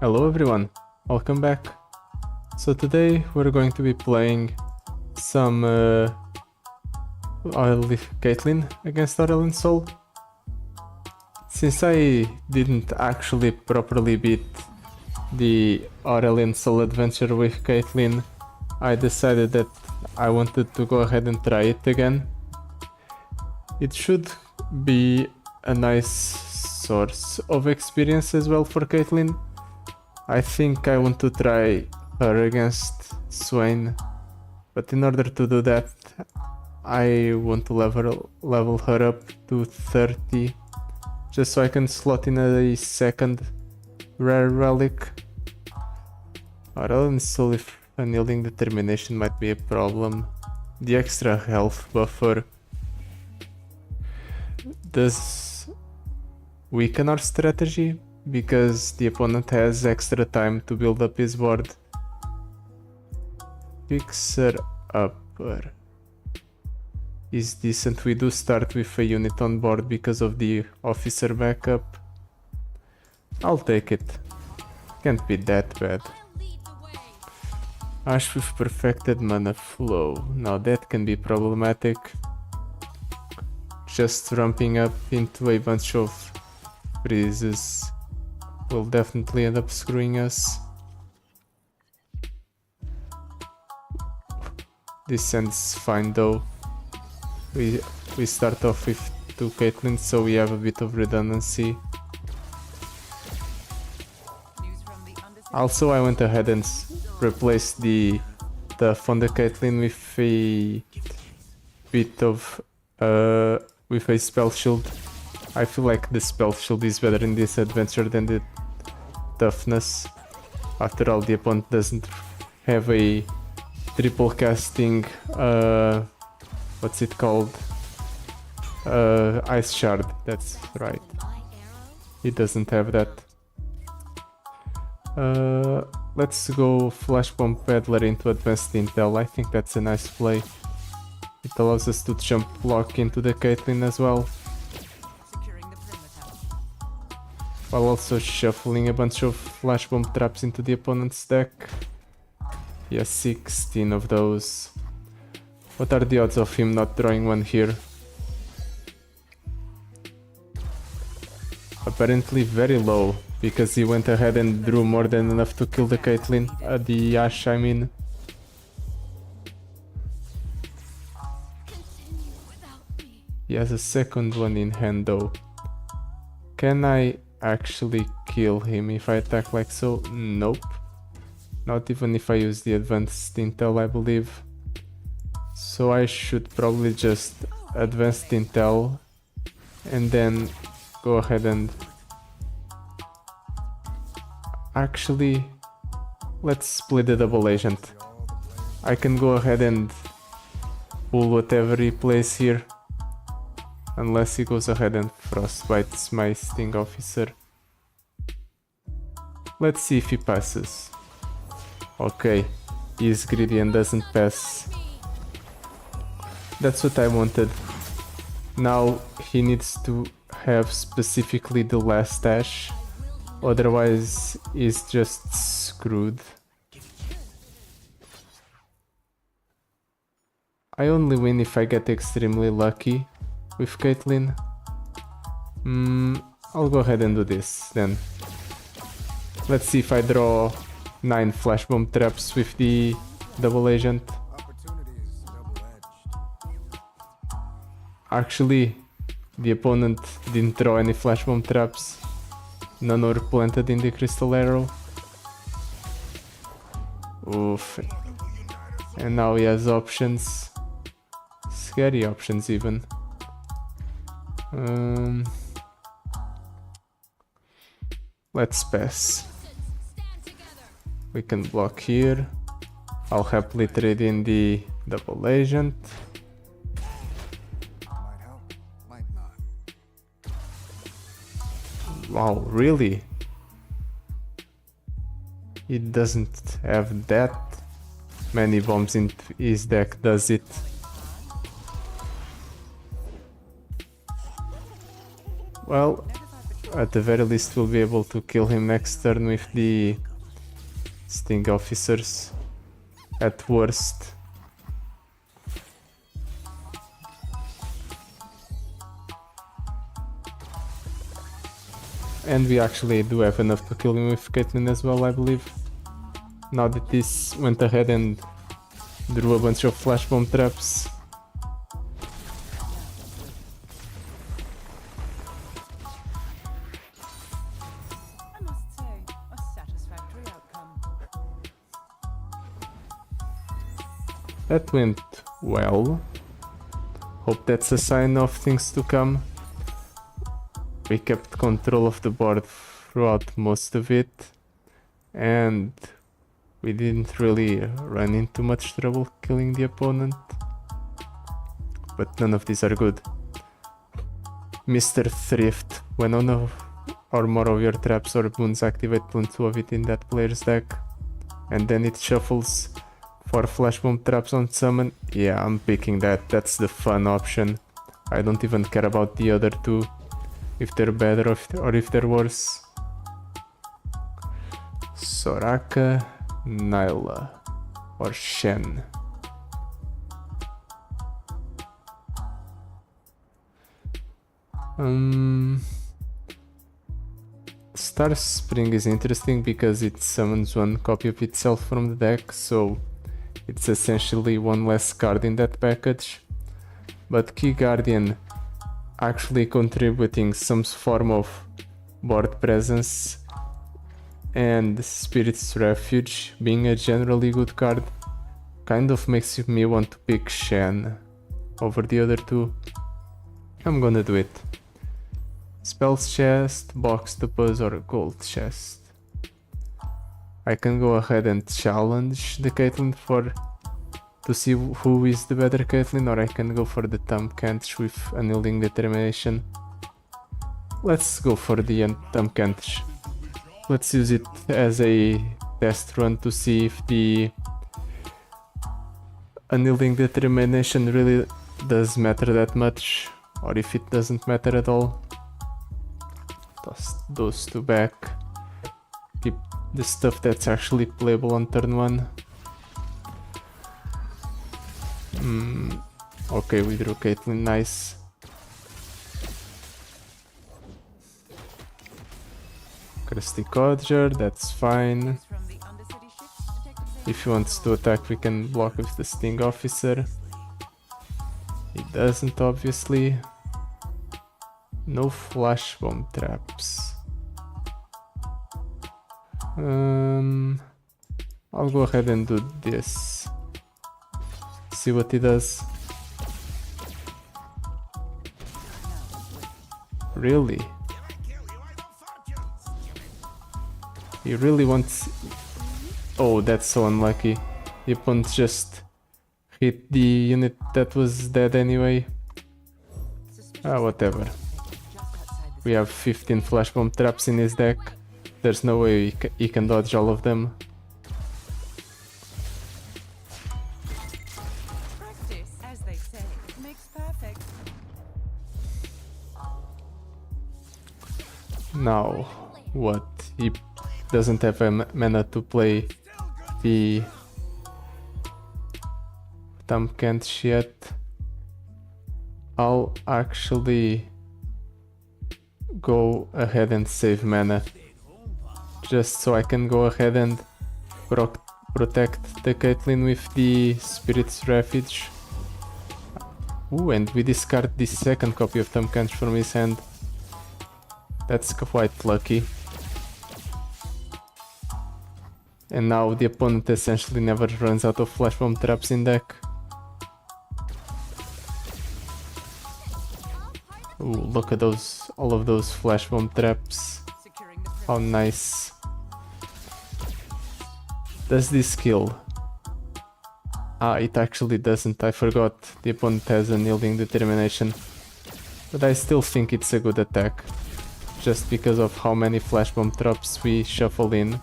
Hello everyone, welcome back. So today we're going to be playing some Caitlyn against Aurelion Sol. Since I didn't actually properly beat the Aurelion Sol adventure with Caitlyn, I decided that I wanted to go ahead and try it again. It should be a nice source of experience as well for Caitlyn. I think I want to try her against Swain, but in order to do that I want to level her up to 30 just so I can slot in a second rare relic. Aurelion Sol with unyielding determination might be a problem. The extra health buffer does weaken our strategy because the opponent has extra time to build up his board. Fixer Upper is decent. We do start with a unit on board because of the officer backup. I'll take it. Can't be that bad. Ash with perfected mana flow. Now that can be problematic. Just ramping up into a bunch of breezes will definitely end up screwing us. This ends fine though. We start off with 2 Caitlyn, so we have a bit of redundancy. Also, I went ahead and replaced the on the Caitlyn with a bit of with a spell shield. I feel like the spell shield is better in this adventure than the toughness. After all, the opponent doesn't have a triple casting what's it called? Ice shard, that's right. He doesn't have that. Let's go Flash Bomb Peddler into Advanced Intel. I think that's a nice play. It allows us to jump block into the Caitlyn as well, while also shuffling a bunch of Flash Bomb traps into the opponent's deck. Yes, 16 of those. What are the odds of him not drawing one here? Apparently very low, because he went ahead and drew more than enough to kill the Caitlyn. The Ashe, I mean. He has a second one in hand though. Can I actually kill him if I attack like so? Nope. Not even if I use the Advanced Intel, I believe. So I should probably just Advanced Intel and then go ahead and... Actually, let's split the double agent. I can go ahead and pull whatever he plays here, unless he goes ahead and frostbites my Sting Officer. Let's see if he passes. Okay, he is greedy and doesn't pass. That's what I wanted. Now he needs to have specifically the last Ashe, otherwise he's just screwed. I only win if I get extremely lucky with Caitlyn. I'll go ahead and do this then. Let's see if I draw 9 Flash Bomb traps with the double agent. Actually, the opponent didn't draw any Flash Bomb traps. None were planted in the Crystal Arrow. Oof. And now he has options. Scary options even. Let's pass. We can block here. I'll happily trade in the double agent. Wow, really? He doesn't have that many bombs in his deck, does it? Well, at the very least we'll be able to kill him next turn with the Sting Officers. At worst. And we actually do have enough to kill him with Caitlyn as well, I believe. Now that this went ahead and drew a bunch of flash bomb traps. I must say, a satisfactory outcome. That went well. Hope that's a sign of things to come. We kept control of the board throughout most of it, and we didn't really run into much trouble killing the opponent. But none of these are good. Mr. Thrift, when one of or more of your traps or boons activate, put 2 of it in that player's deck, and then it shuffles 4 flash bomb traps on summon. Yeah, I'm picking that. That's the fun option. I don't even care about the other 2. If they're better or if they're worse. Soraka, Nyla, or Shen. Star Spring is interesting because it summons 1 copy of itself from the deck, so it's essentially 1 less card in that package. But Key Guardian actually contributing some form of board presence, and Spirit's Refuge being a generally good card kind of makes me want to pick Shen over the other 2. I'm gonna do it. Spells chest, box topaz, or gold chest. I can go ahead and challenge the Caitlyn to see who is the better Caitlyn, or I can go for the Thumb Cantrish with Annealing Determination. Let's go for the Thumb Cantrish. Let's use it as a test run to see if the Annealing Determination really does matter that much, or if it doesn't matter at all. Toss those 2 back. Keep the stuff that's actually playable on turn 1. Okay, we drew Caitlyn, nice. Crusty Codger, that's fine. If he wants to attack, we can block with the Sting Officer. He doesn't, obviously. No flash bomb traps. I'll go ahead and do this. See what he does. Really? He really wants... Oh, that's so unlucky. The opponent just hit the unit that was dead anyway. Ah, whatever. We have 15 flash bomb traps in his deck. There's no way he can dodge all of them. Practice, as they say, makes perfect. Now, what? He doesn't have a mana to play the Thumb Cantrish yet. I'll actually go ahead and save mana, just so I can go ahead and protect the Caitlyn with the Spirit's Refuge. Ooh, and we discard the second copy of Thumb Cantrish from his hand. That's quite lucky. And now the opponent essentially never runs out of flash bomb traps in deck. Ooh, look at those, all of those flash bomb traps. How nice. Does this kill? Ah, it actually doesn't. I forgot the opponent has a Yielding Determination. But I still think it's a good attack, just because of how many flash bomb traps we shuffle in.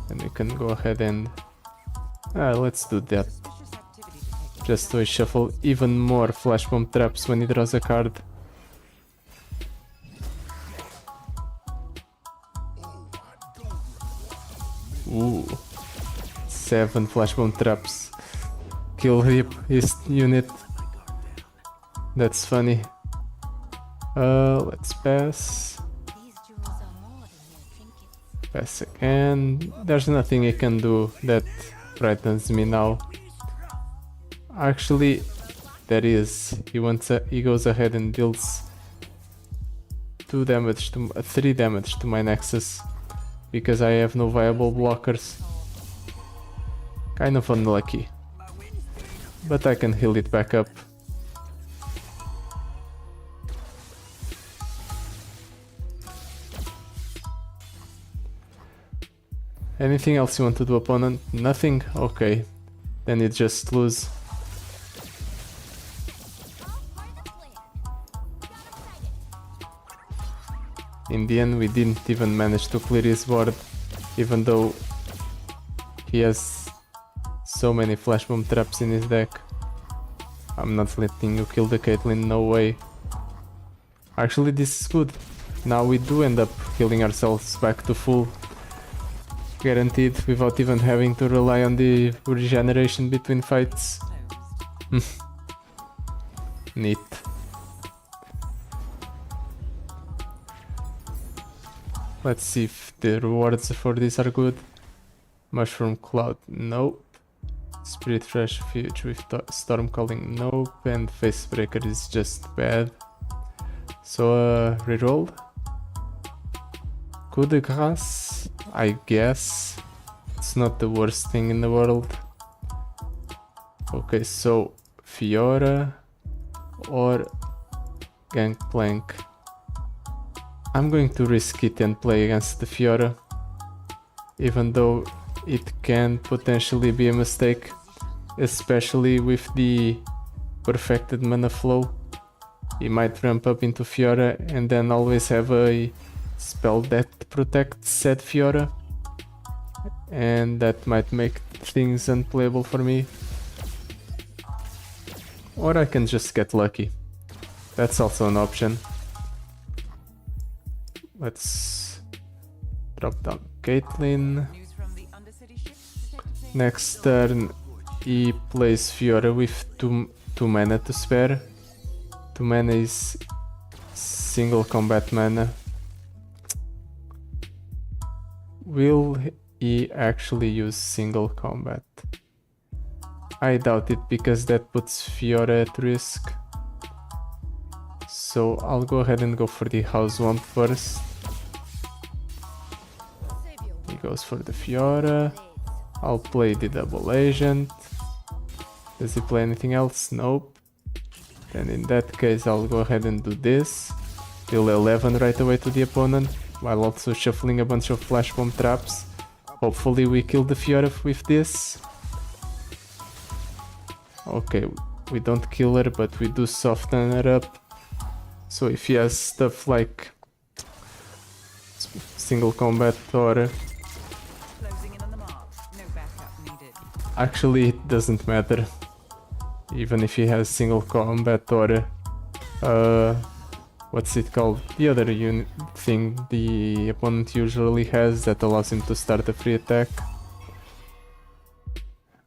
And we can go ahead and... let's do that. Just so we shuffle even more flash bomb traps when he draws a card. Ooh. 7 flashbomb traps. Kill his unit. That's funny. Let's pass. These jewels are more than mere trinkets. Pass again. There's nothing I can do that frightens me now. Actually, there is. He goes ahead and deals 3 damage to my Nexus because I have no viable blockers. Kind of unlucky, but I can heal it back up. Anything else you want to do, opponent? Nothing? Okay, then you just lose. In the end, we didn't even manage to clear his board, even though he has so many flashbomb traps in his deck. I'm not letting you kill the Caitlyn, no way. Actually, this is good. Now we do end up healing ourselves back to full. Guaranteed, without even having to rely on the regeneration between fights. Neat. Let's see if the rewards for this are good. Mushroom Cloud, nope. Spirit Fresh Fuge with Storm Calling, nope. And Facebreaker is just bad. So, reroll. Coup de Grace, I guess. It's not the worst thing in the world. Okay, so Fiora or Gangplank. I'm going to risk it and play against the Fiora, even though it can potentially be a mistake, especially with the perfected mana flow. He might ramp up into Fiora and then always have a spell that protects said Fiora, and that might make things unplayable for me. Or I can just get lucky. That's also an option. Let's drop down Caitlyn. News from the Undercity ship detected Next turn he plays Fiora with 2 mana to spare. 2 mana is single combat mana. Will he actually use single combat? I doubt it, because that puts Fiora at risk. So I'll go ahead and go for the House Womp first. He goes for the Fiora. I'll play the double agent. Does he play anything else? Nope. Then in that case I'll go ahead and do this. Deal 11 right away to the opponent, while also shuffling a bunch of flashbomb traps. Hopefully we kill the Fiora with this. Okay, we don't kill her, but we do soften her up. So if he has stuff like single combat or... closing in on the mark. No backup needed. Actually, it doesn't matter. Even if he has single combat or... what's it called? The other unit thing the opponent usually has that allows him to start a free attack.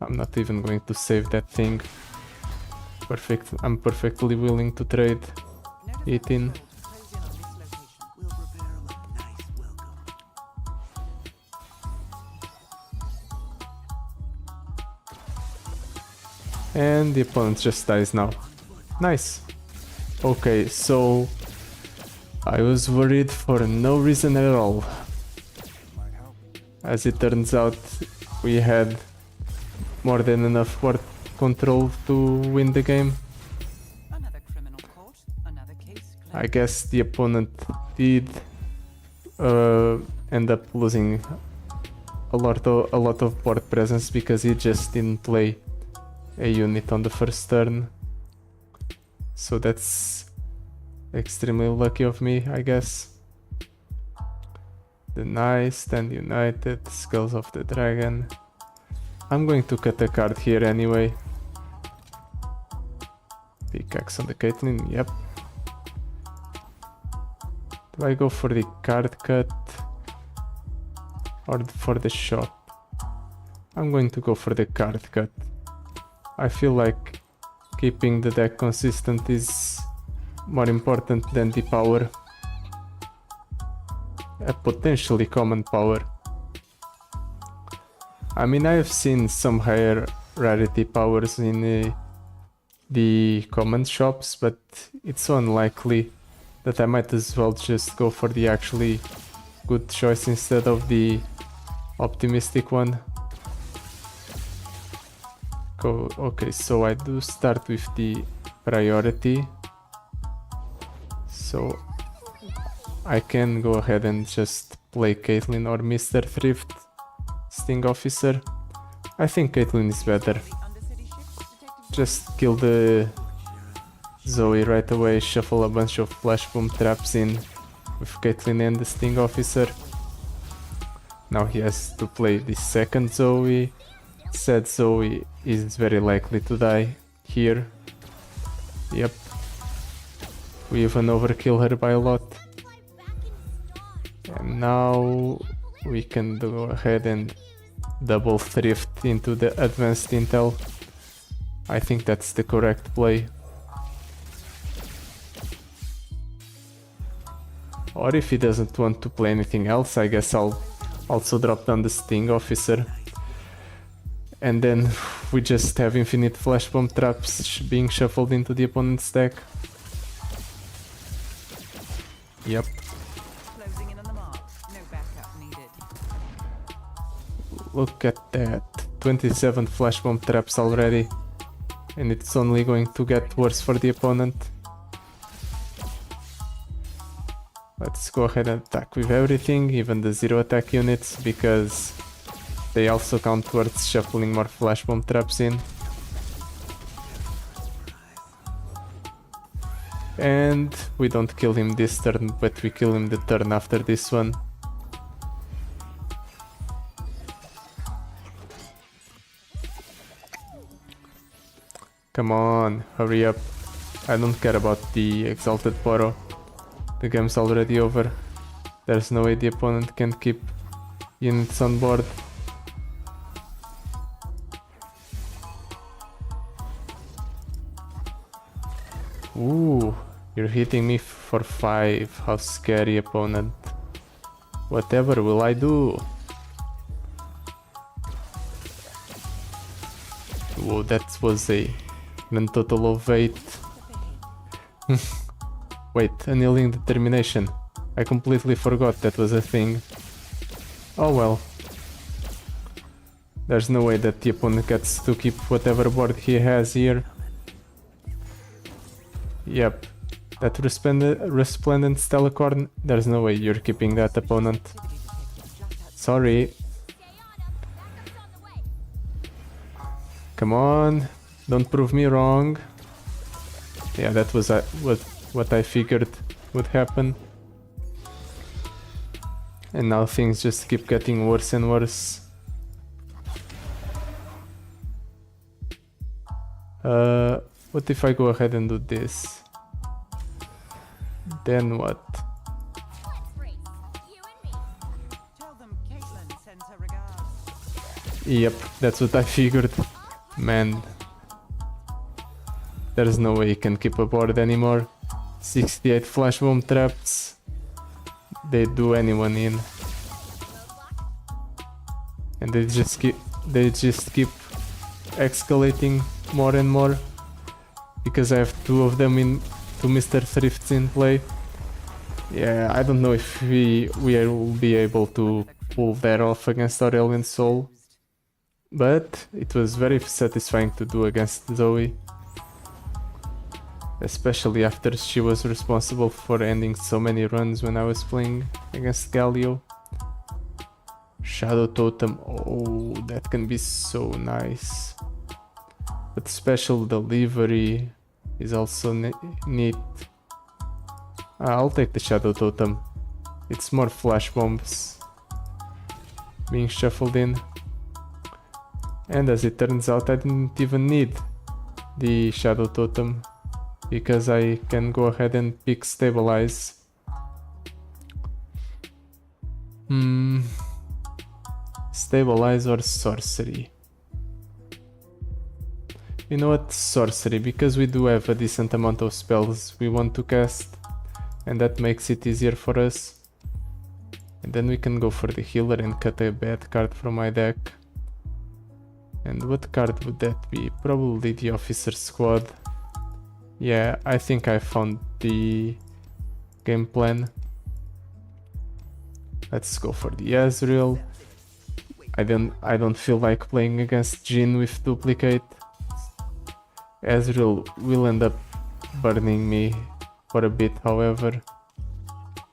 I'm not even going to save that thing. Perfect. I'm perfectly willing to trade it in. Close in on this location. We'll prepare him a nice welcome. And the opponent just dies now. Nice. Okay, so I was worried for no reason at all. As it turns out, we had more than enough board control to win the game. Another criminal court. Another case closed. I guess the opponent did end up losing a lot of board presence because he just didn't play a unit on the first turn. So that's extremely lucky of me, I guess. Deny, Stand United, Skulls of the Dragon. I'm going to cut a card here anyway. Pickaxe on the Caitlyn, yep. Do I go for the card cut or for the shop? I'm going to go for the card cut. I feel like keeping the deck consistent is more important than the power. A potentially common power. I mean, I have seen some higher rarity powers in the common shops, but it's so unlikely that I might as well just go for the actually good choice instead of the optimistic one. Okay, so I do start with the priority, so I can go ahead and just play Caitlyn or Mr. Thrift Sting Officer. I think Caitlyn is better. Undercity ship, Detective Just kill the Zoe right away, shuffle a bunch of flashbomb traps in with Caitlyn and the Sting Officer. Now he has to play the second Zoe. Said Zoe is very likely to die here. Yep. We even overkill her by a lot. And now we can go ahead and double thrift into the advanced intel. I think that's the correct play. Or if he doesn't want to play anything else, I guess I'll also drop down the Sting Officer. And then we just have infinite flashbomb traps being shuffled into the opponent's deck. Yep. closing in on the mark. No backup needed. Look at that. 27 flashbomb traps already. And it's only going to get worse for the opponent. Let's go ahead and attack with everything, even the zero attack units, because they also count towards shuffling more flashbomb traps in. And we don't kill him this turn, but we kill him the turn after this one. Come on, hurry up. I don't care about the Exalted Poro. The game's already over. There's no way the opponent can keep units on board. Ooh, you're hitting me for 5. How scary, opponent. Whatever will I do? Whoa, that was a grand total of 8. Wait, annealing determination. I completely forgot that was a thing. Oh well. There's no way that the opponent gets to keep whatever board he has here. Yep. That resplendent Stellacorn, there's no way you're keeping that, opponent. Sorry. Come on. Don't prove me wrong. Yeah, that was what I figured would happen. And now things just keep getting worse and worse. What if I go ahead and do this? Then what? Tell them Caitlyn sends her regards. Yep, that's what I figured. Man. There's no way you can keep a board anymore. 68 flashbomb traps. They do anyone in. And they just keep escalating more and more. Because I have 2 of them in, 2 Mr. Thrifts in play. Yeah, I don't know if we will be able to pull that off against Aurelion Sol. But it was very satisfying to do against Zoe. Especially after she was responsible for ending so many runs when I was playing against Galio. Shadow Totem, oh, that can be so nice. But special delivery is also neat. I'll take the Shadow Totem. It's more flash bombs being shuffled in. And as it turns out, I didn't even need the Shadow Totem, because I can go ahead and pick Stabilize. Stabilize or sorcery? You know what? Sorcery, because we do have a decent amount of spells we want to cast, and that makes it easier for us. And then we can go for the healer and cut a bad card from my deck. And what card would that be? Probably the officer squad. Yeah, I think I found the game plan. Let's go for the Azrael. I don't feel like playing against Jhin with duplicate. Azrael will end up burning me for a bit, however.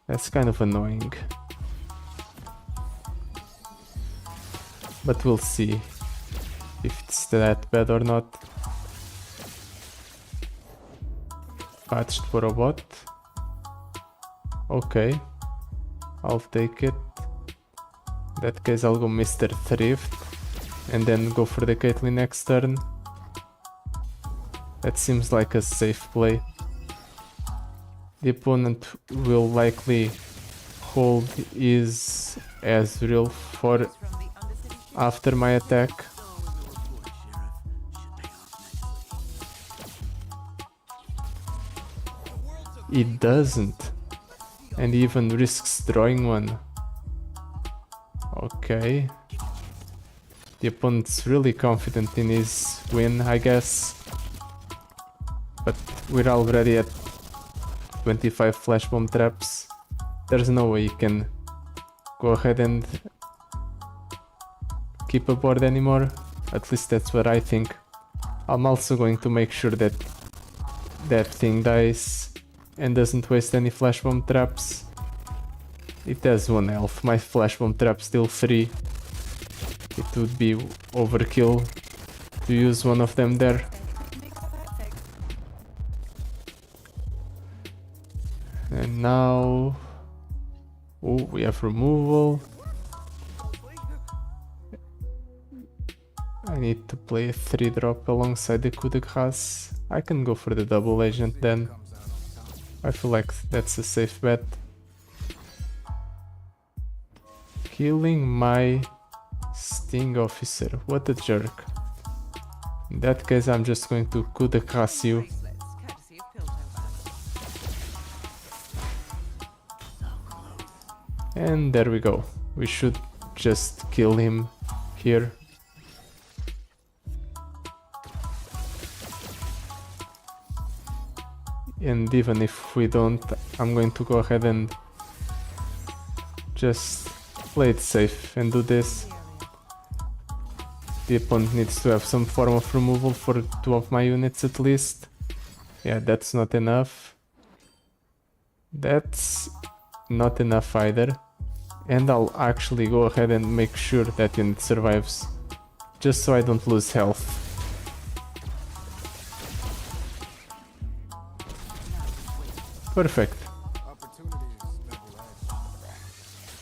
That's kind of annoying. But we'll see if it's that bad or not. Patched for a bot. Okay, I'll take it. In that case I'll go Mr. Thrift and then go for the Caitlyn next turn. That seems like a safe play. The opponent will likely hold his Azrael for after my attack. It doesn't, and even risks drawing one. Okay. The opponent's really confident in his win, I guess. But we're already at 25 flash bomb traps. There's no way you can go ahead and keep a board anymore. At least that's what I think. I'm also going to make sure that that thing dies and doesn't waste any flash bomb traps. It has 1 health, my flash bomb trap's still 3. It would be overkill to use one of them there. And now... oh, we have removal. I need to play a 3-drop alongside the coup de grace. I can go for the double agent then. I feel like that's a safe bet. Killing my Sting officer, what a jerk. In that case I'm just going to coup de grace you. And there we go. We should just kill him here. And even if we don't, I'm going to go ahead and just play it safe and do this. The opponent needs to have some form of removal for 2 of my units at least. Yeah, that's not enough. That's not enough either. And I'll actually go ahead and make sure that unit survives, just so I don't lose health. Perfect.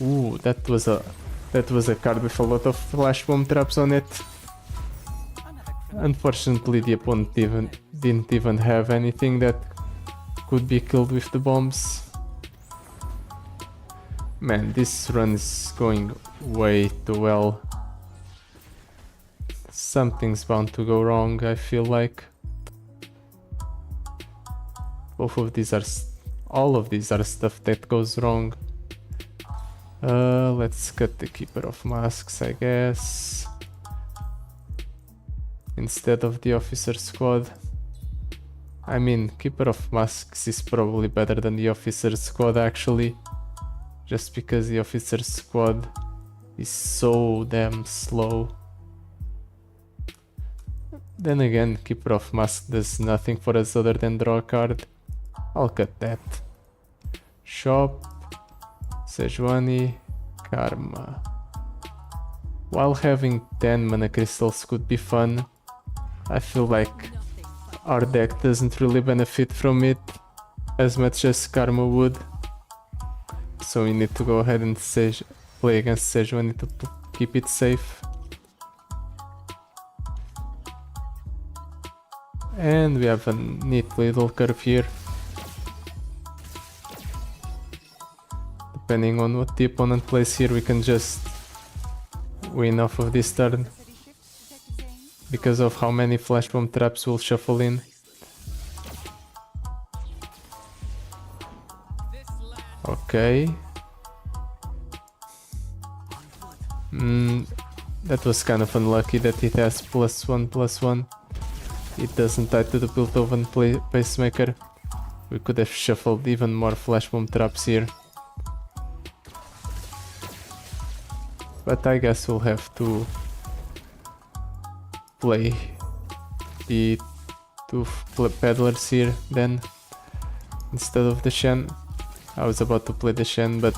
Ooh, that was a card with a lot of flash bomb traps on it. Unfortunately, the opponent didn't even have anything that could be killed with the bombs. Man, this run is going way too well. Something's bound to go wrong, I feel like. All of these are stuff that goes wrong. Let's cut the Keeper of Masks, I guess, instead of the Officer Squad. I mean, Keeper of Masks is probably better than the Officer Squad actually, just because the Officer Squad is so damn slow. Then again, Keeper of Mask does nothing for us other than draw a card. I'll cut that. Shop, Sejuani, Karma. While having 10 mana crystals could be fun, I feel like our deck doesn't really benefit from it as much as Karma would. So we need to go ahead and play against Sejuani to keep it safe. And we have a neat little curve here. Depending on what the opponent plays here, we can just win off of this turn City shift, Detective Zane. because of how many flash bomb traps will shuffle in. Okay. That was kind of unlucky that it has +1/+1. It doesn't tie to the Piltover pacemaker. We could have shuffled even more flash bomb traps here. But I guess we'll have to play the two peddlers here then instead of the Shen. I was about to play the Shen, but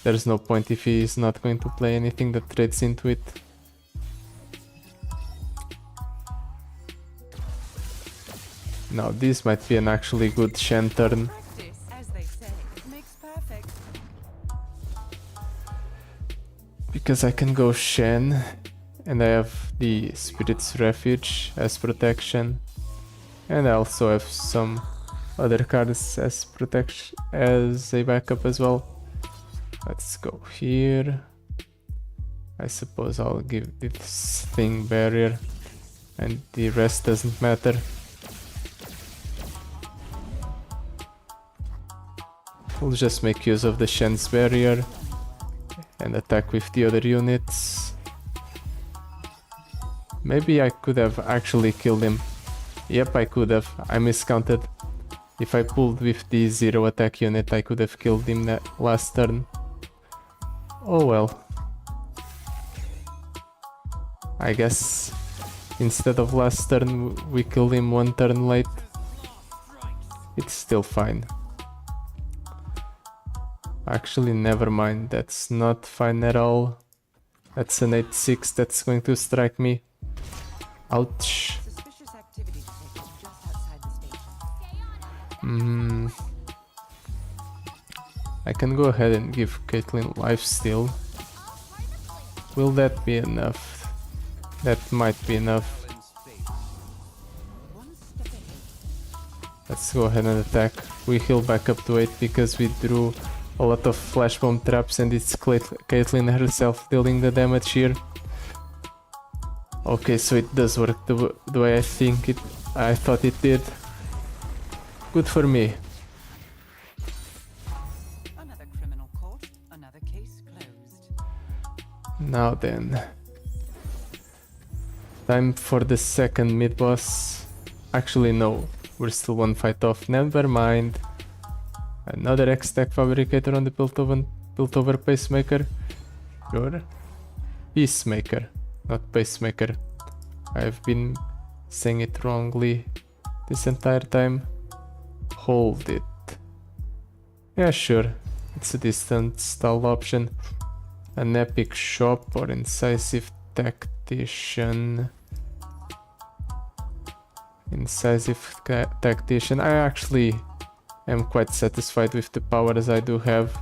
there's no point if he is not going to play anything that trades into it. Now this might be an actually good Shen turn. Practice, as they say, makes perfect. Because I can go Shen and I have the Spirit's Refuge as protection, and I also have some other cards as protection as a backup as well. Let's go here. I suppose I'll give this thing barrier and the rest doesn't matter. We'll just make use of the Shen's barrier and attack with the other units. Maybe I could have actually killed him. Yep, I could have. I miscounted. If I pulled with the 0 attack unit, I could have killed him that last turn. Oh well. I guess instead of last turn we killed him 1 turn late. It's still fine. Actually, never mind. That's not fine at all. That's an 8/6 that's going to strike me. Ouch. Suspicious activity detected just outside the station. I can go ahead and give Caitlyn lifesteal. Will that be enough? That might be enough. One step ahead. Let's go ahead and attack. We heal back up to 8 because we drew a lot of flash bomb traps and it's Caitlyn herself dealing the damage here. Okay, so it does work the way I thought it did. Good for me. Another criminal court, another case closed. Now then. Time for the second mid-boss. Actually no, we're still 1 fight off, never mind. Another X-Tech Fabricator on the Piltover Pacemaker. Sure. Peacemaker, not Pacemaker. I've been saying it wrongly this entire time. Hold it. Yeah, sure. It's a distant stall option. An Epic Shop or Incisive Tactician. Incisive Tactician. I actually am quite satisfied with the powers I do have.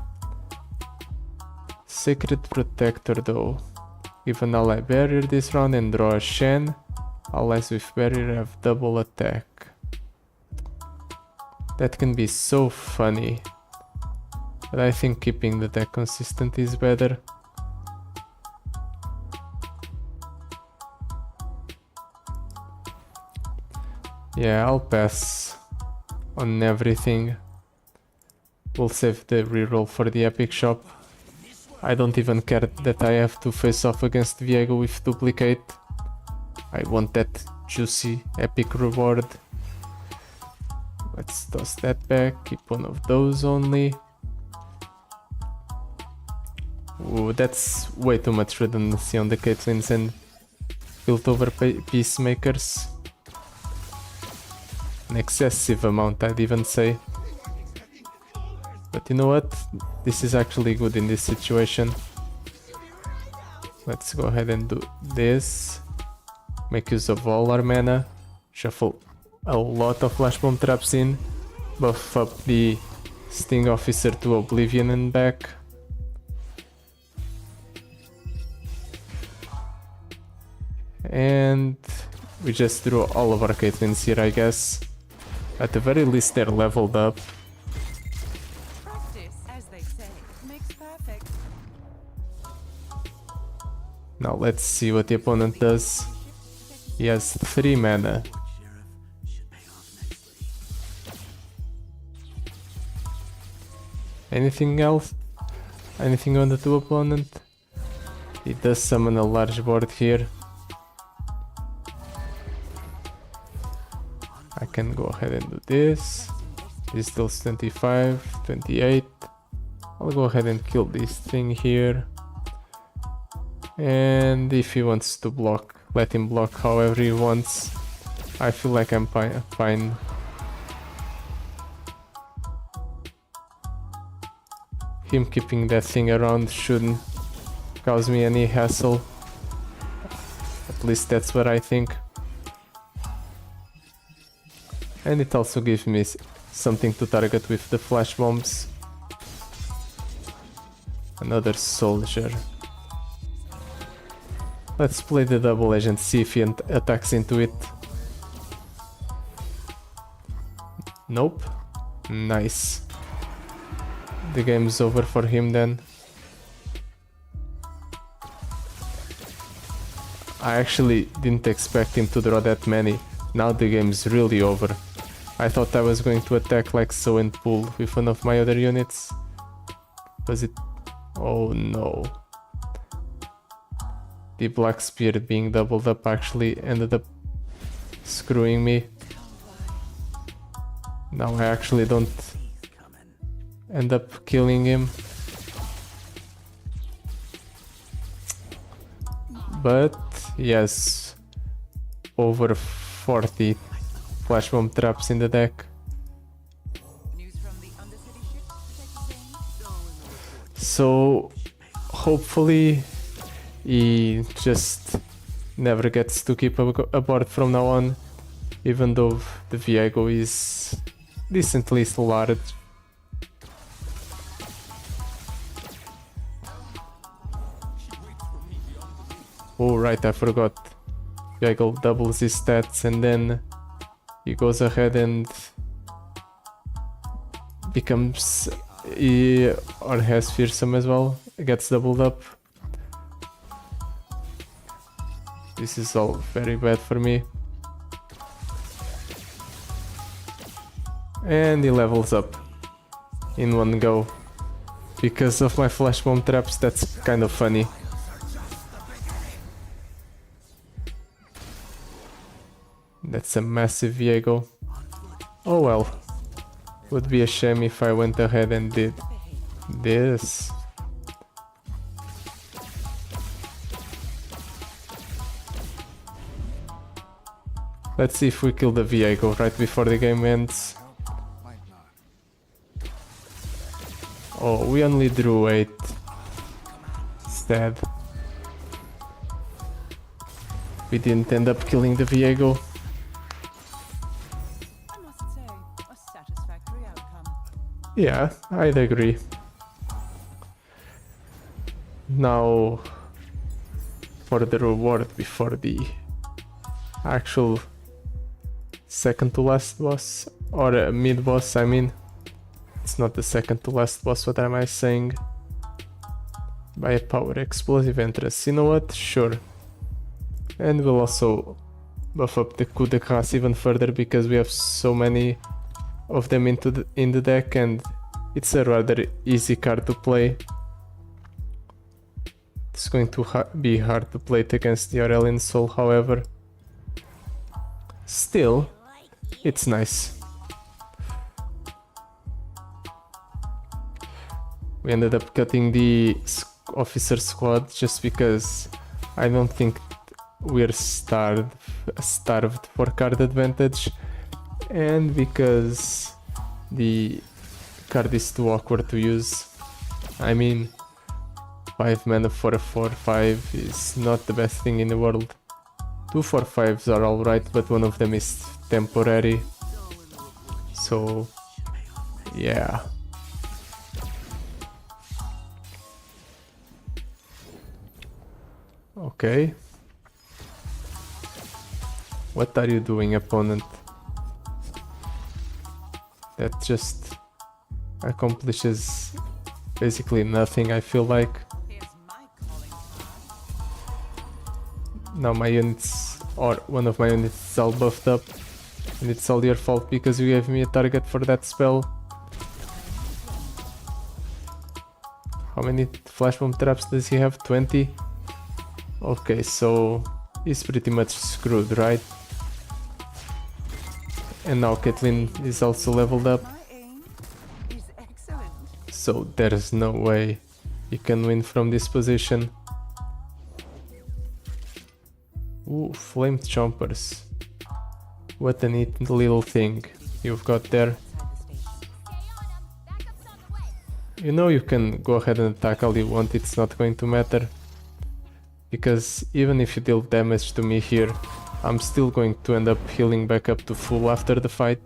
Sacred Protector though. Give an ally barrier this round and draw a Shen. Allies with barrier have double attack. That can be so funny. But I think keeping the deck consistent is better. Yeah, I'll pass on everything. We'll save the reroll for the Epic Shop. I don't even care that I have to face off against Viego with duplicate. I want that juicy epic reward. Let's toss that back, keep one of those only. Ooh, that's way too much redundancy on the Caitlyns and Piltover Peacemakers. An excessive amount, I'd even say. But you know what? This is actually good in this situation. Let's go ahead and do this. Make use of all our mana. Shuffle a lot of flash bomb traps in. Buff up the Sting Officer to Oblivion and back. And we just drew all of our Caitlyns here, I guess. At the very least they're leveled up. Practice, as they say, makes perfect. Now let's see what the opponent does. He has 3 mana. Anything else? Anything on the 2 opponent? He does summon a large board here. I can go ahead and do this. This deals 25, 28. I'll go ahead and kill this thing here. And if he wants to block, let him block however he wants. I feel like I'm fine. Him keeping that thing around shouldn't cause me any hassle. At least that's what I think. And it also gives me something to target with the flash bombs. Another soldier. Let's play the double agent, see if he attacks into it. Nope. Nice. The game's over for him then. I actually didn't expect him to draw that many. Now the game's really over. I thought I was going to attack like so and pull with one of my other units. Was it? Oh no. The black spear being doubled up actually ended up screwing me. Now I actually don't end up killing him. But yes, over 40 flash bomb traps in the deck. News from the Undercity ship, Caitlyn? So hopefully he just never gets to keep a board from now on, even though the Viego is decently large. Oh right, I forgot. Viego doubles his stats and then he goes ahead and becomes or has fearsome as well. It gets doubled up. This is all very bad for me. And he levels up in one go. Because of my flash bomb traps, that's kind of funny. That's a massive Viego. Oh well. Would be a shame if I went ahead and did this. Let's see if we kill the Viego right before the game ends. Oh, we only drew 8 instead. We didn't end up killing the Viego. I must say, a satisfactory outcome. Yeah, I'd agree. Now, for the reward before the actual second to last boss, or mid boss, I mean. It's not the second to last boss, what am I saying? By a power explosive entrance. You know what? Sure. And we'll also buff up the coup de grace even further because we have so many of them in the deck and it's a rather easy card to play. It's going to be hard to play it against the Aurelion Sol, however. Still, it's nice. We ended up cutting the officer squad just because I don't think we're starved for card advantage and because the card is too awkward to use. I mean, 5 mana for a 4/5 is not the best thing in the world. 2 4/5s are alright, but one of them is temporary. So, yeah. Okay. What are you doing, opponent? That just accomplishes basically nothing, I feel like. Here's my calling card. Now my units, or one of my units is all buffed up. And it's all your fault because you gave me a target for that spell. How many flash bomb traps does he have? 20? Okay, so he's pretty much screwed, right? And now Caitlyn is also leveled up. My aim is excellent. So there's no way you can win from this position. Ooh, flame chompers. What a neat little thing you've got there. You know you can go ahead and attack all you want, it's not going to matter. Because even if you deal damage to me here, I'm still going to end up healing back up to full after the fight.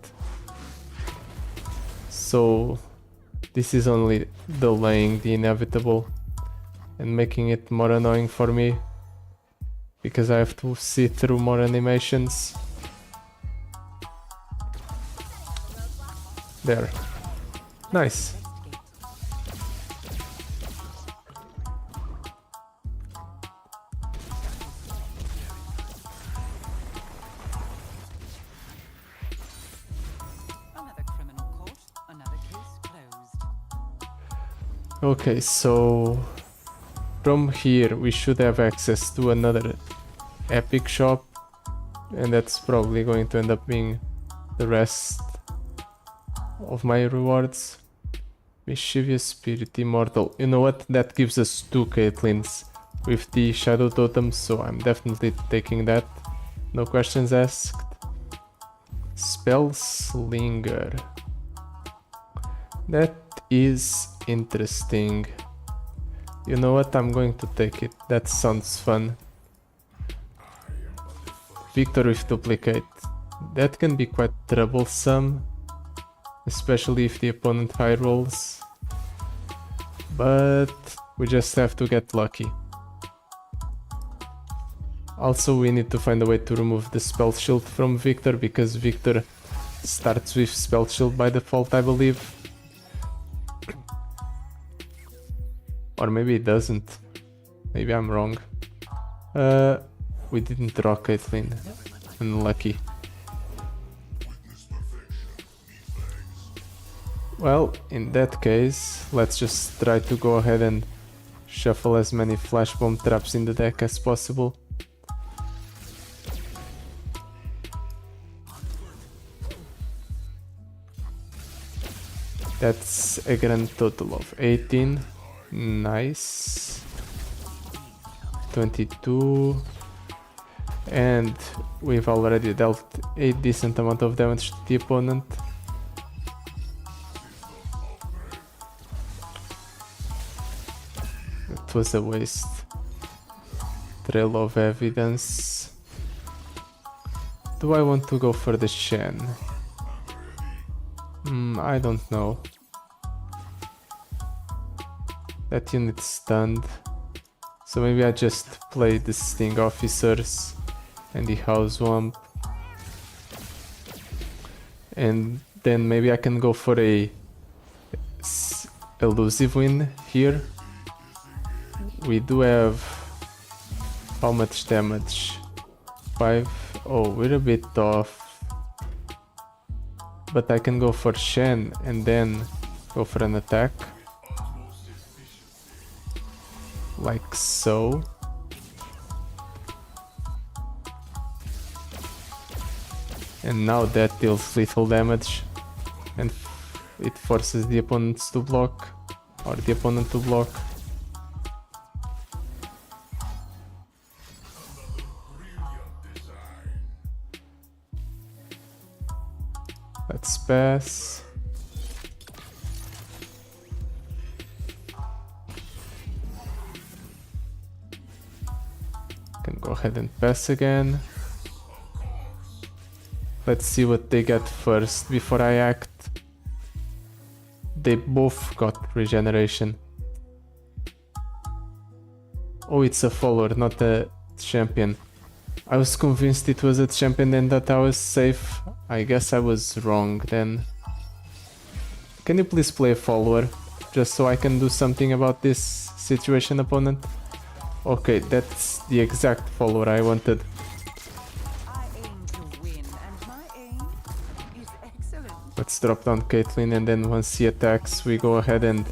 So this is only delaying the inevitable and making it more annoying for me. Because I have to see through more animations. There. Nice. Another criminal court, another case closed. Okay, so from here we should have access to another epic shop, and that's probably going to end up being the rest of my rewards. Mischievous Spirit Immortal. You know what? That gives us 2 Caitlyns with the Shadow Totem, so I'm definitely taking that. No questions asked. Spell Slinger. That is interesting. You know what? I'm going to take it. That sounds fun. Victor with Duplicate. That can be quite troublesome, especially if the opponent high rolls. But we just have to get lucky. Also, we need to find a way to remove the spell shield from Victor, because Victor starts with spell shield by default, I believe. Or maybe it doesn't. Maybe I'm wrong. We didn't draw Caitlyn. Unlucky. Well, in that case, let's just try to go ahead and shuffle as many flash bomb traps in the deck as possible. That's a grand total of 18. Nice. 22. And we've already dealt a decent amount of damage to the opponent. It was a waste. Trail of evidence. Do I want to go for the Shen? I don't know. That unit's stunned. So maybe I just play the Sting Officers and the House Womp. And then maybe I can go for a elusive win here. We do have how much damage? 5. Oh, we're a bit off. But I can go for Shen and then go for an attack. Like so. And now that deals lethal damage. And it forces the opponents to block. Or the opponent to block. Let's pass. Can go ahead and pass again. Let's see what they get first before I act. They both got regeneration. Oh, it's a follower, not a champion. I was convinced it was a champion and that I was safe. I guess I was wrong then. Can you please play a follower? Just so I can do something about this situation, opponent? Okay, that's the exact follower I wanted. I aim to win, and my aim is excellent. Let's drop down Caitlyn, and then once he attacks, we go ahead and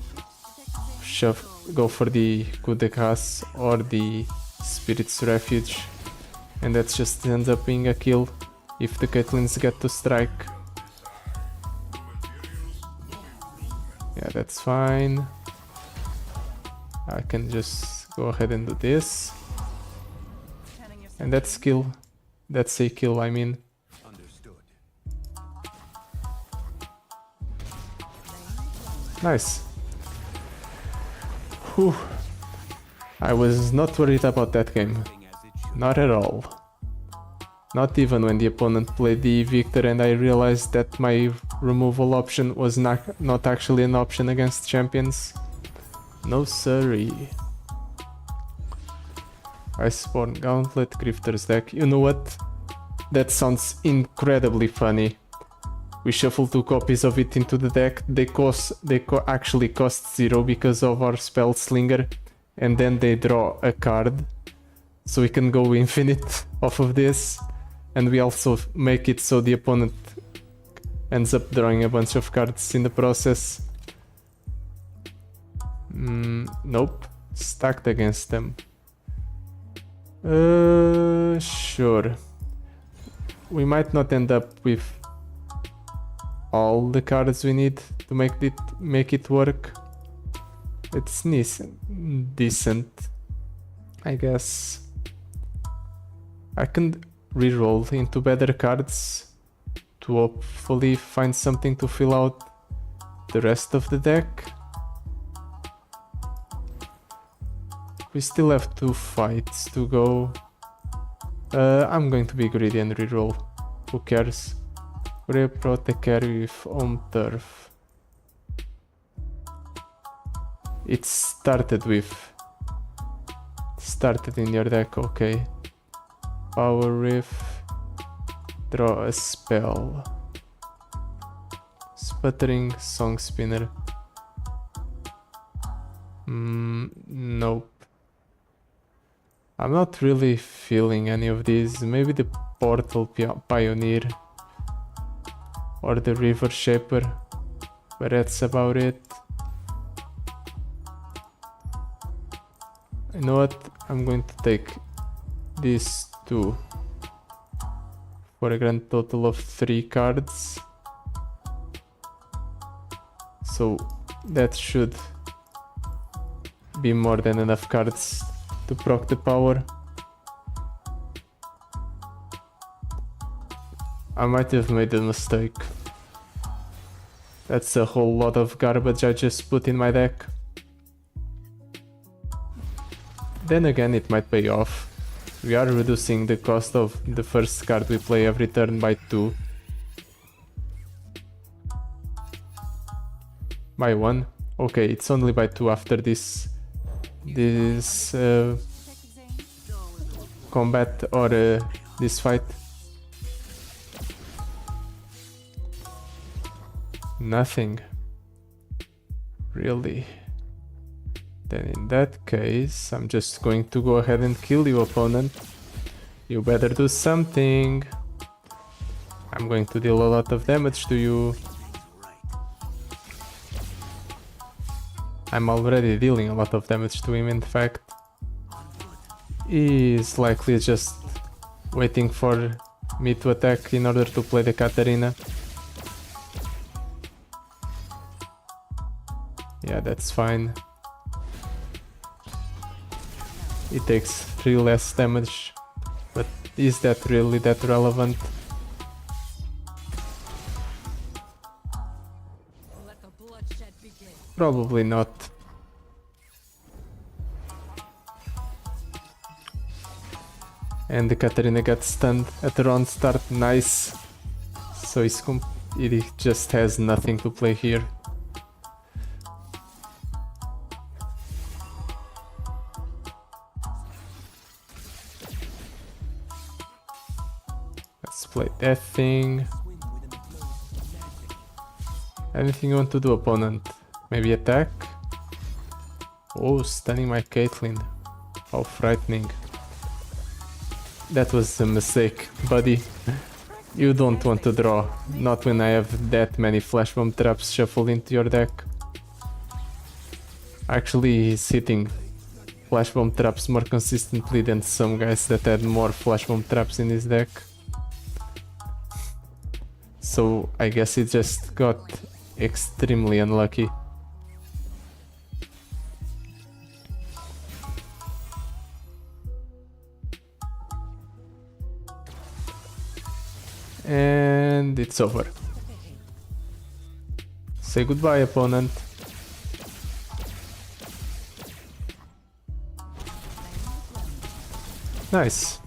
go for the coup de grace or the spirit's refuge, and that just ends up being a kill if the Caitlyns get to strike. Yeah, that's fine. I can just go ahead and do this, Turning yourself and that's kill. That's a kill, I mean. Understood. Nice. Whew. I was not worried about that game. Thing as it should. Not at all. Not even when the opponent played the Victor and I realized that my removal option was not actually an option against champions. No siree. Iceborne Gauntlet, Grifter's deck. You know what? That sounds incredibly funny. We shuffle 2 copies of it into the deck. They actually cost 0 because of our spell slinger, and then they draw a card, so we can go infinite off of this, and we also make it so the opponent ends up drawing a bunch of cards in the process. Nope, stacked against them. Sure. We might not end up with all the cards we need to make it work. It's decent, I guess. I can reroll into better cards to hopefully find something to fill out the rest of the deck. We still have 2 fights to go. I'm going to be greedy and reroll. Who cares? Protect carry with home turf. It started in your deck, okay. Power Riff. Draw a spell. Sputtering Song Spinner. Nope. I'm not really feeling any of these. Maybe the Portal Pioneer or the River Shaper, but that's about it. You know what? I'm going to take these 2 for a grand total of 3 cards. So that should be more than enough cards to proc the power. I might have made a mistake. That's a whole lot of garbage I just put in my deck. Then again, it might pay off. We are reducing the cost of the first card we play every turn by 2. By 1? Okay, it's only by 2 after this combat or this fight. Nothing. Really? Then in that case, I'm just going to go ahead and kill you, opponent. You better do something. I'm going to deal a lot of damage to you. I'm already dealing a lot of damage to him, in fact. He is likely just waiting for me to attack in order to play the Katarina. Yeah, that's fine. It takes 3 less damage, but is that really that relevant? Let the bloodshed begin. Probably not. And the Katarina gets stunned at the round start, nice. So he just has nothing to play here. Let's play that thing. Anything you want to do, opponent? Maybe attack? Oh, stunning my Caitlyn. How frightening. That was a mistake, buddy. You don't want to draw. Not when I have that many flash bomb traps shuffled into your deck. Actually, he's hitting flash bomb traps more consistently than some guys that had more flash bomb traps in his deck. So I guess he just got extremely unlucky. And it's over. Say goodbye, opponent. Nice.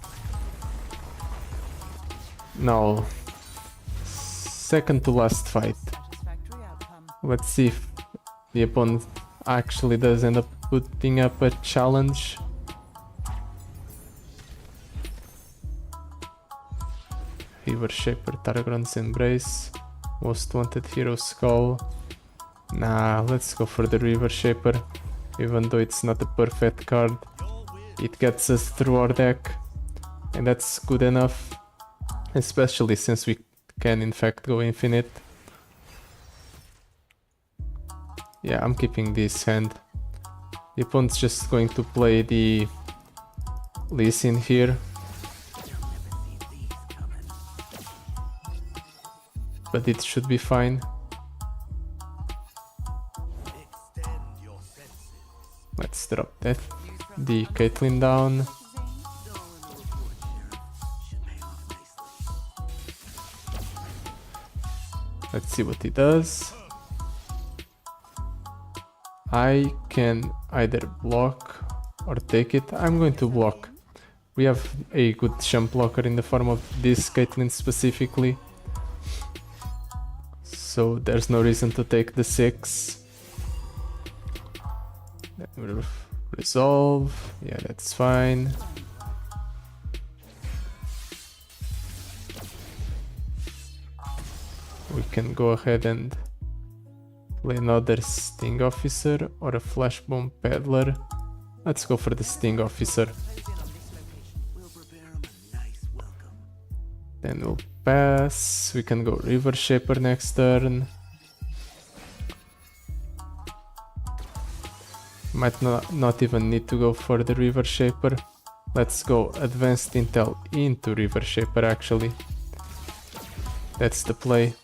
Now, second to last fight. Satisfactory outcome. Let's see if the opponent actually does end up putting up a challenge. River Shaper, Targon's Embrace, Most Wanted Hero Skull. Nah, let's go for the River Shaper. Even though it's not a perfect card, it gets us through our deck, and that's good enough, especially since we can in fact go infinite. Yeah, I'm keeping this hand. The opponent's just going to play the Lissandra here. But it should be fine. Let's drop that. The Caitlyn down. Let's see what he does. I can either block or take it. I'm going to block. We have a good jump blocker in the form of this Caitlyn specifically. So there's no reason to take the 6. Let me resolve. Yeah, that's fine. We can go ahead and play another Sting Officer or a Flash Bomb Peddler. Let's go for the Sting Officer. We'll prepare him a nice welcome. Then we'll pass. We can go River Shaper next turn. Might not even need to go for the River Shaper. Let's go Advanced Intel into River Shaper actually. That's the play.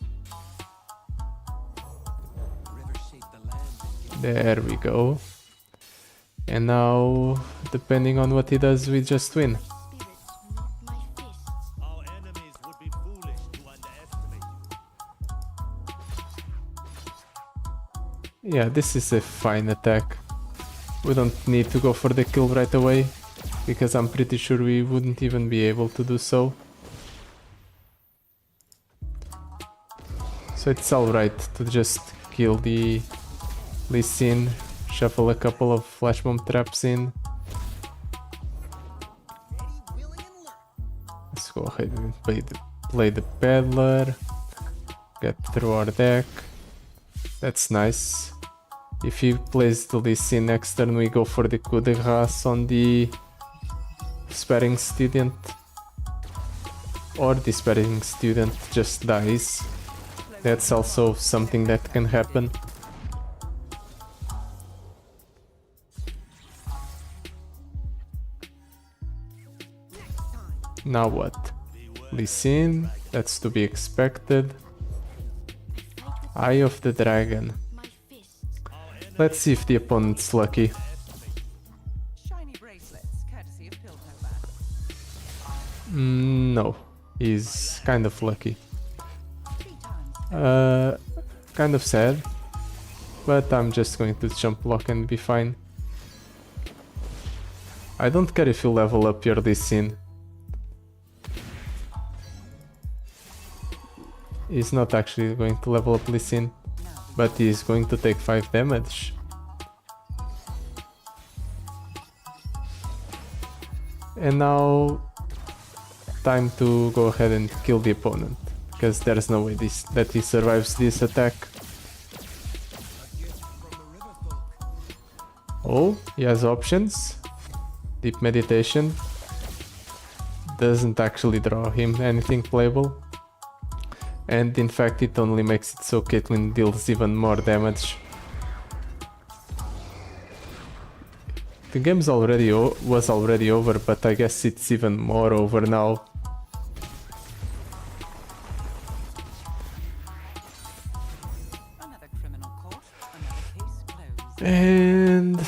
There we go. And now, depending on what he does, we just win. Our enemies would be foolish to underestimate you. Yeah, this is a fine attack. We don't need to go for the kill right away, because I'm pretty sure we wouldn't even be able to do so. So it's alright to just kill the Lissandra, shuffle a couple of flash bomb traps in. Let's go ahead and play the Peddler, get through our deck. That's nice. If he plays the Lissandra next turn, we go for the coup de grace on the Sparing Student, or the Sparing Student just dies. That's also something that can happen. Now what? Lissandra, that's to be expected. Eye of the Dragon. Let's see if the opponent's lucky. Shiny bracelets, courtesy of Piltover. No, he's kind of lucky. 3 times. Kind of sad, but I'm just going to jump block and be fine. I don't care if you level up your Lissandra. He's not actually going to level up Lissandra, but he's going to take 5 damage. And now, time to go ahead and kill the opponent, because there's no way that he survives this attack. Oh, he has options. Deep Meditation doesn't actually draw him anything playable. And in fact it only makes it so Caitlyn deals even more damage. The game's already was already over, but I guess it's even more over now. Another criminal court, another case closed. And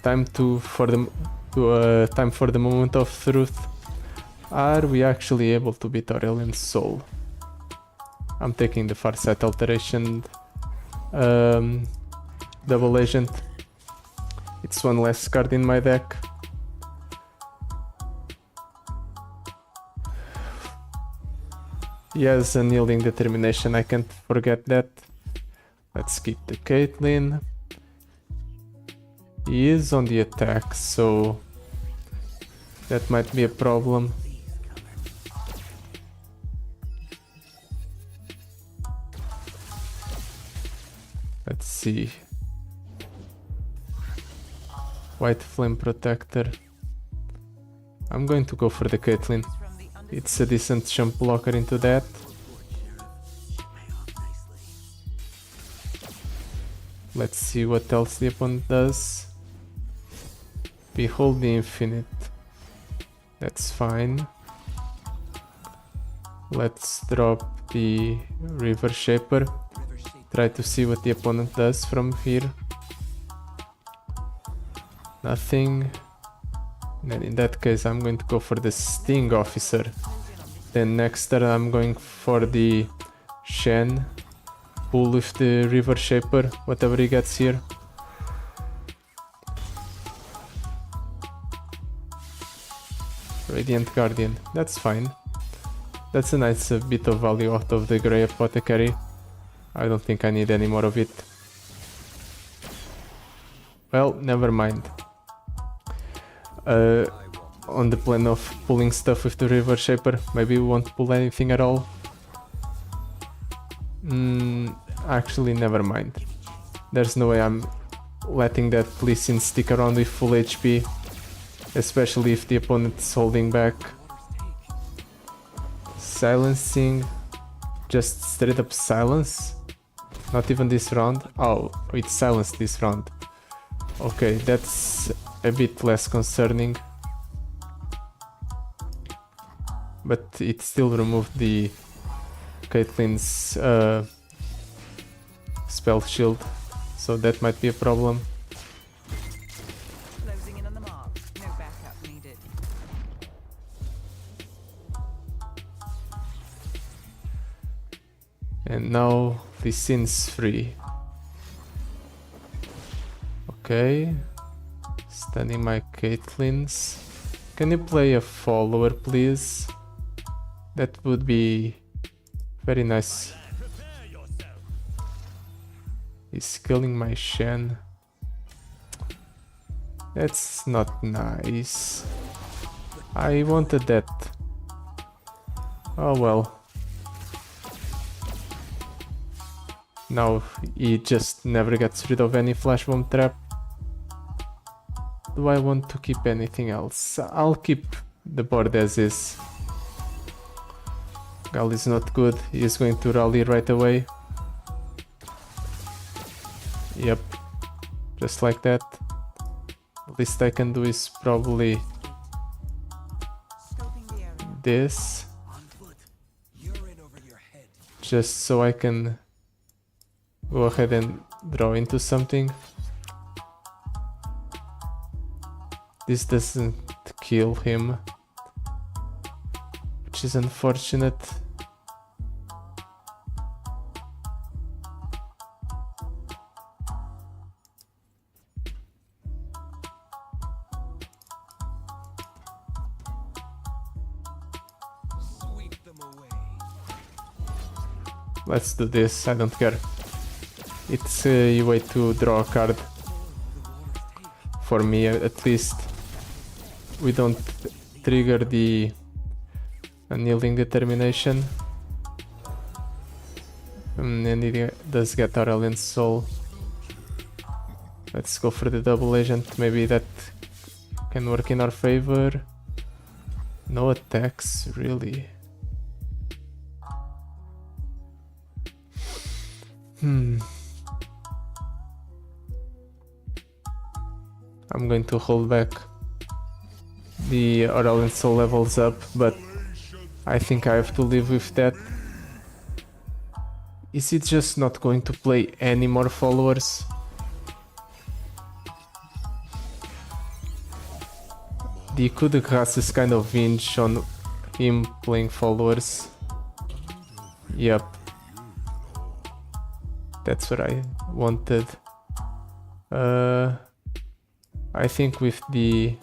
time for the moment of truth. Are we actually able to beat Aurelion Sol? I'm taking the Farsight Alteration double agent. It's one less card in my deck. He has Unyielding Determination, I can't forget that. Let's keep the Caitlyn. He is on the attack, so that might be a problem. Let's see. White Flame Protector. I'm going to go for the Caitlyn. From the under It's a decent jump blocker into that. Let's see what else the opponent does. Behold the Infinite. That's fine. Let's drop the River Shaper. Try to see what the opponent does from here. Nothing. Then in that case I'm going to go for the Sting Officer. Then next turn I'm going for the Shen. Pull with the River Shaper, whatever he gets here. Radiant Guardian, that's fine. That's a nice bit of value out of the Grey Apothecary. I don't think I need any more of it. Well, never mind. On the plan of pulling stuff with the River Shaper, maybe we won't pull anything at all. Actually, never mind. There's no way I'm letting that Lee Sin stick around with full HP, especially if the opponent's holding back. Silencing, just straight up silence. Not even this round. Oh, it silenced this round. Okay, that's a bit less concerning. But it still removed the Caitlyn's spell shield, so that might be a problem. closing in on the mark. No backup needed. And now the Sin's free. Okay. Stunning my Caitlyn's. Can you play a follower, please? That would be very nice. He's killing my Shen. That's not nice. I wanted that. Oh well. Now he just never gets rid of any flash bomb trap. Do I want to keep anything else? I'll keep the board as is. Gal is not good. He is going to rally right away. Yep. Just like that. The least I can do is probably Scoping the area. this. On foot. You're in over your head. Just so I can go ahead and draw into something. This doesn't kill him, which is unfortunate. Sweep them away. Let's do this, I don't care. It's a way to draw a card. For me, at least. We don't trigger the Unyielding Determination. And it does get Aurelion Sol. Let's go for the double agent. Maybe that can work in our favor. No attacks, really. I'm going to hold back. The Aurelion Sol levels up, but I think I have to live with that. Is it just not going to play any more followers? The coup de grâce is kind of hinge on him playing followers. Yep. That's what I wanted. I think with the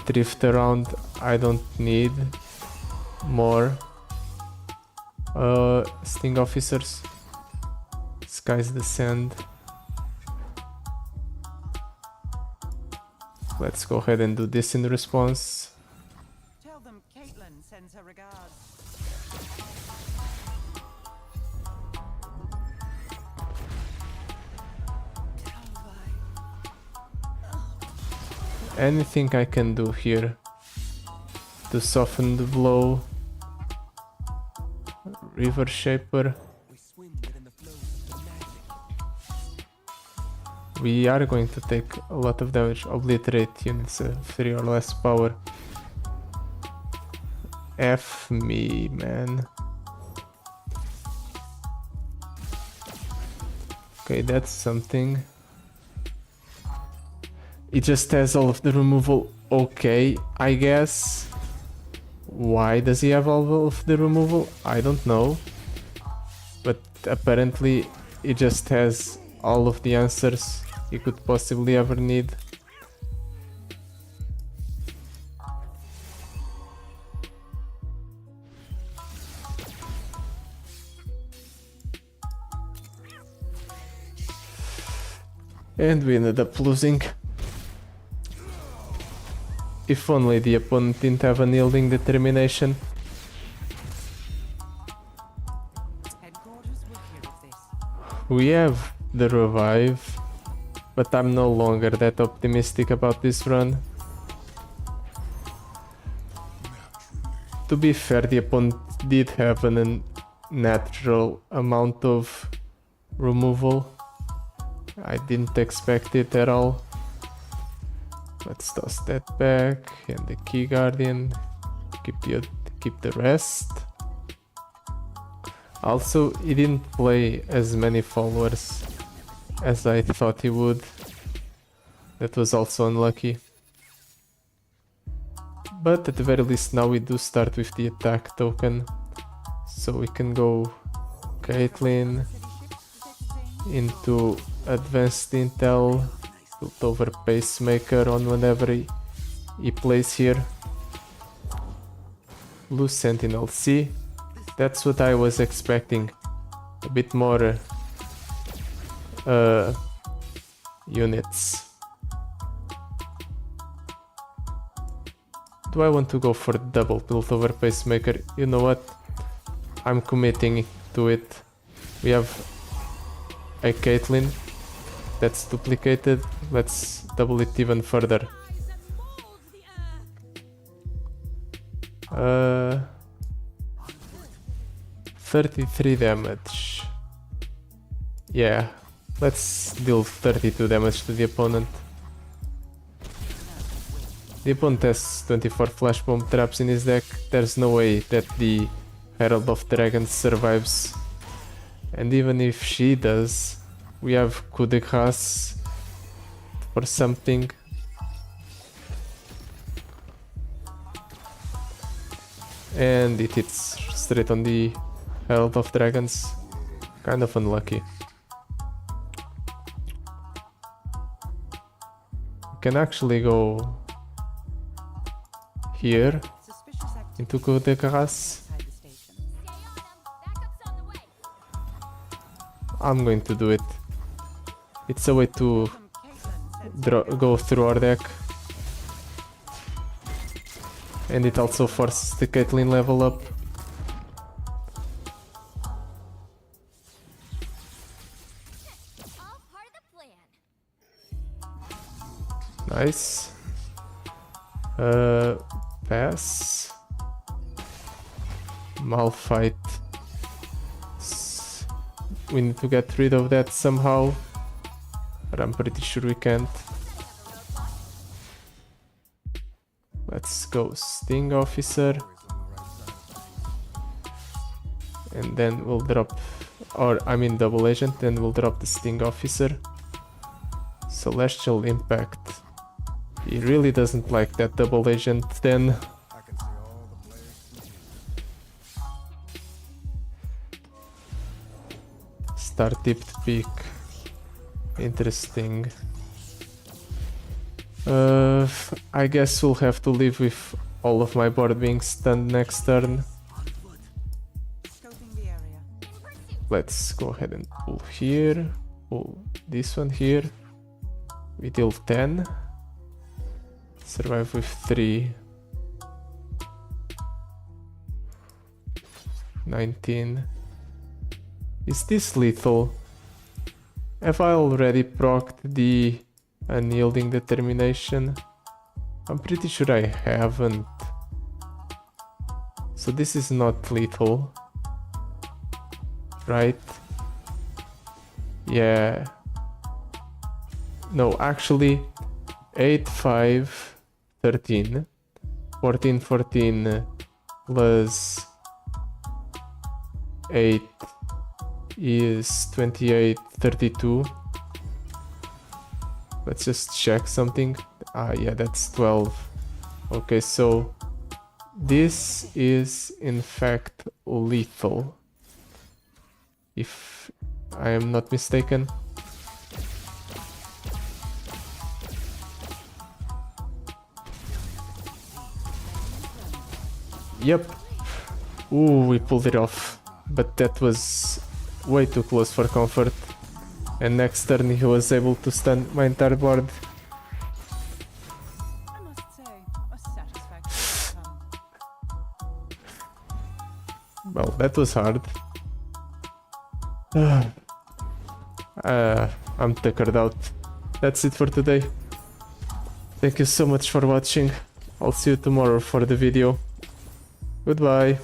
drift around, I don't need more sting officers. Sky's descend. Let's go ahead and do this in response. Tell them Caitlyn sends her regards. Anything I can do here to soften the blow. River Shaper. We swim within the flow of magic. We are going to take a lot of damage. Obliterate units of 3 or less power. F me, man. Okay, that's something. It just has all of the removal. Okay, I guess. Why does he have all of the removal? I don't know. But apparently it just has all of the answers you could possibly ever need. And we ended up losing. If only the opponent didn't have unyielding determination. Headquarters will hear of this. We have the revive, but I'm no longer that optimistic about this run. To be fair, the opponent did have an unnatural amount of removal. I didn't expect it at all. Let's toss that back, and the Key Guardian. Keep the rest. Also, he didn't play as many followers as I thought he would. That was also unlucky. But at the very least now we do start with the attack token. So we can go Caitlyn into advanced intel, built over pacemaker on whenever he plays here. Blue Sentinel C. That's what I was expecting. A bit more units. Do I want to go for double built over pacemaker? You know what? I'm committing to it. We have a Caitlyn that's duplicated. Let's double it even further. 33 damage. Yeah, let's deal 32 damage to the opponent. The opponent has 24 flash bomb traps in his deck. There's no way that the Herald of Dragons survives. And even if she does, we have coup de grâce for something. And it hits straight on the Herald of Dragons. Kind of unlucky. We can actually go here Suspicious activity into coup de grâce. inside the station. I'm going to do it. It's a way to Caitlyn sends go through our deck. And it also forces the Caitlyn level up. All part of the plan. Nice. Pass. Malphite. We need to get rid of that somehow, but I'm pretty sure we can't. Let's go Sting Officer, and then we'll drop, or I mean Double Agent, then we'll drop the Sting Officer. Celestial Impact. He really doesn't like that Double Agent then. Star Tipped Peak. Interesting. I guess we'll have to live with all of my board being stunned next turn. Scoping the area. Let's go ahead and pull here. Pull this one here. We deal 10. Survive with 3. 19. Is this lethal? Have I already procced the Unyielding Determination? I'm pretty sure I haven't. So this is not lethal, right? Yeah. No, actually 8, 5, 13. 14, 14 plus 8 is 28, 32. Let's just check something. Ah, yeah, that's 12. Okay, so this is in fact lethal, if I am not mistaken. Yep. Ooh, we pulled it off. But that was way too close for comfort. And next turn he was able to stun my entire board. I must say, a satisfactory outcome. Well, that was hard. I'm tuckered out. That's it for today. Thank you so much for watching. I'll see you tomorrow for the video. Goodbye.